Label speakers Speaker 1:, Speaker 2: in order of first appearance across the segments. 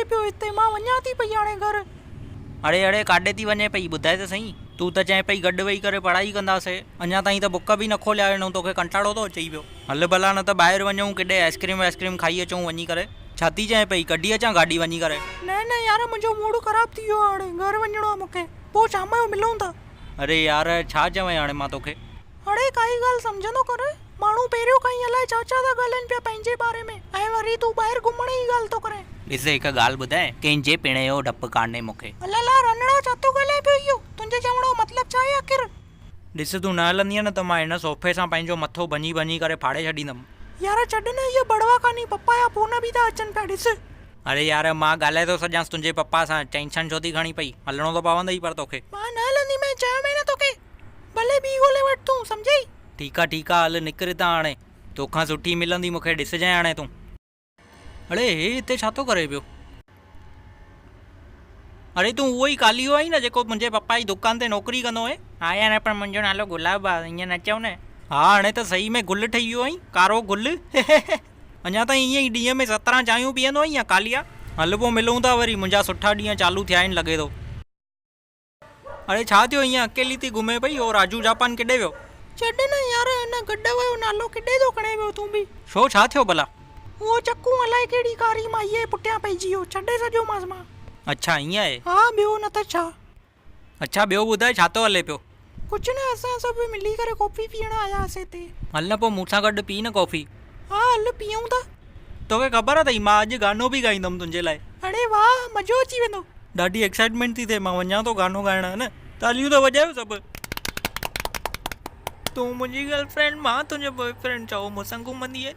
Speaker 1: अचे पियो हिते, मां वञां थी पई हाणे घर।
Speaker 2: अड़े अड़े काॾे थी वञे पई, ॿुधाए त सही। तूं त चए पई गॾु वेही करे पढ़ाई कंदासीं, अञा ताईं त बुक बि न खोलिया आहिनि, तोखे कंटाड़ो थो अचई पियो। हल भला न त ॿाहिरि वञूं किॾे, आइस्क्रीम वाइस्क्रीम खाई अचूं वञी करे। छा थी चए पई, कढी अचां गाॾी वञी करे?
Speaker 1: न न यार, मुंहिंजो मूड ख़राब थी वियो आहे, हाणे घर वञिणो आहे मूंखे, पोइ शाम जो मिलूं था।
Speaker 2: अरे यार छा चवां हाणे मां तोखे?
Speaker 1: अड़े काई ॻाल्हि सम्झंदो कर, माण्हू पहिरियों खां ई अलाए छा छा था ॻाल्हाइनि पिया पंहिंजे बारे में, ऐं वरी तूं ॿाहिरि घुमण जी ॻाल्हि थो करे।
Speaker 2: ॾिस हिकु ॻाल्हि ॿुधाए, कंहिंजे पिणे जो डपु कान्हे मूंखे।
Speaker 1: अलाला रनड़ा छा थो ॻाल्हाए पियो इहो, तुंहिंजे चवण जो मतिलबु छा आहे आख़िर?
Speaker 2: ॾिस तूं न हलंदीअ न त मां हिन सोफ़े सां पंहिंजो मथो भञी भञी करे फाड़े छॾींदमि।
Speaker 1: यार छॾ न, इहो बड़वा कान्हे, पप्पा जा फोन बि था अचनि पिया, ॾिस।
Speaker 2: अरे यार मां ॻाल्हाए थो सॼांसि तुंहिंजे पप्पा सां, टेंशन छो थी खणी पई, हलणो त पवंदई पर तोखे।
Speaker 1: मां न हलंदी, मैं चयोमांइ न तोखे, भले ॿी ॻोल्हे वठ तूं, सम्झई?
Speaker 2: ठीकु आहे हल निकिर था हाणे, तोखां सुठी मिलंदी मूंखे, ॾिसजांइ हाणे तूं। अड़े हे हिते छा थो करे पियो? अरे तूं उहो ई कालियो आई न जेको मुंहिंजे पप्पा जी दुकान ते नौकिरी कंदो आहे? हा यार पर मुंहिंजो नालो गुलाब आहे, ईअं न चओ न। हा हाणे त सही में गुल ठही वियो आई, कारो गुल। अञा ताईं ईअं ई ॾींहं में 17 चांहियूं पीअंदो आई या कालिया? हल पोइ मिलूं था वरी, मुंहिंजा सुठा ॾींहं चालू थिया आहिनि लॻे थो। अरे छा थियो, ईअं अकेली थी घुमे पई, हो राजू जापान किॾे वियो?
Speaker 1: छॾ न यार, हिन गॾु वियो नालो किॾे थो खणे वियो तूं बि?
Speaker 2: छो छा थियो भला?
Speaker 1: उहो चकू अलाए कहिड़ी कारी माईअ जे पुठियां पइजी वियो, छॾे छॾियोमांसि मां।
Speaker 2: अच्छा ईअं आहे?
Speaker 1: हा ॿियो न त छा।
Speaker 2: अच्छा ॿियो ॿुधाए छा थो हले पियो?
Speaker 1: कुझु न, असां सभु मिली करे कॉफ़ी पीअण आया हुआसीं हिते।
Speaker 2: हल न पोइ मूंसां गॾु पी न कॉफ़ी।
Speaker 1: हा हल पीऊं था।
Speaker 2: तोखे ख़बर अथई मां अॼु गानो बि ॻाईंदुमि तुंहिंजे लाइ।
Speaker 1: अड़े वाह, मज़ो अची वेंदो।
Speaker 2: ॾाढी एक्साइटमेंट थी थिए, मां वञा थो गानो ॻाइण, है न? तालियूं त वॼायो सभु। तूं मुंहिंजी गर्लफ्रेंड, मां तुंहिंजो बॉयफ्रेंड, चओ मूंसां घुमंदी है?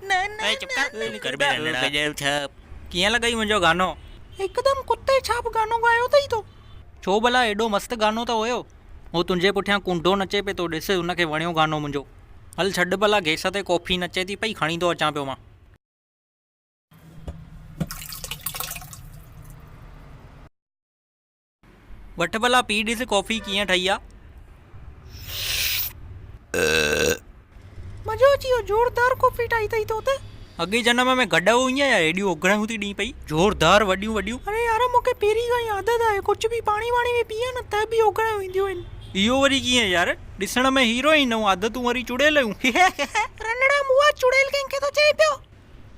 Speaker 2: कीअं लॻई मुंहिंजो गानो?
Speaker 1: हिकदमि कुते छाप गानो ॻायो अथई तो।
Speaker 2: छो भला, एॾो मस्तु गानो त हुयो। हो तुंहिंजे पुठियां कुंडो नचे पियो थो, ॾिस हुनखे वणियो गानो मुंहिंजो। हल छॾ भला, गैस ते कॉफ़ी नचे थी पई, खणी थो अचां पियो मां। वठ भला पी ॾिस कॉफ़ी कीअं ठही आहे।
Speaker 1: मज़ो अची वियो, ज़ोरदार कॉफ़ी ठाही अथई तो त।
Speaker 2: अॻे जनम में गॾ हुई या हेॾियूं उघड़ियूं थी ॾी पई, ज़ोरदार वॾियूं वॾियूं।
Speaker 1: अरे यार मूंखे पहिरीं खां ई आदत आहे, कुझु बि पाणी वाणी में पीए न त बि उघड़ियूं ईंदियूं आहिनि।
Speaker 2: इहो वरी कीअं यार, ॾिसण में हीरोइन ऐं आदतूं वरी चुड़ैलियूं।
Speaker 1: रनड़ा मुआ चुड़ैल कंहिंखे थो चए पियो?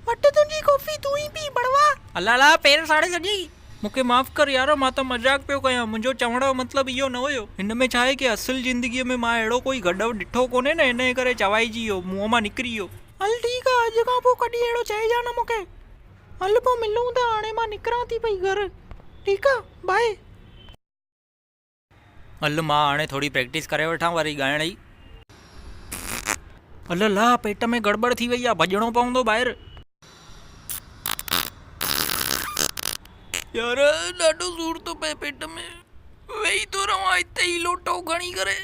Speaker 1: वठ तुंहिंजी कॉफ़ी, तूं ई पी बड़वा।
Speaker 2: अला पेर साड़े सॼी, मूंखे माफ़ कर यार, मां त मज़ाक पियो कयां, मुंहिंजो चवण जो मतिलबु इहो न हुयो। हिन में छा आहे कि असुल ज़िंदगीअ में मां अहिड़ो कोई गॾु ॾिठो कोन्हे न, हिन करे चवाइजी वियो, मुंहं मां निकिरी वियो।
Speaker 1: हल ठीकु आहे, अॼु खां पोइ कॾहिं अहिड़ो चइजां न मूंखे। हल पोइ मिलूं था, हाणे मां निकिरां थी पई घर। ठीकु आहे, बाए।
Speaker 2: हल मां हाणे थोरी प्रैक्टिस करे वठां वरी ॻाइण जी। अला पेट में गड़बड़ थी वई आहे, भॼणो पवंदो ॿाहिरि। यार ॾाढो सूर थो पए पेट में, वेही थो रहां हिते ई लोटो खणी करे।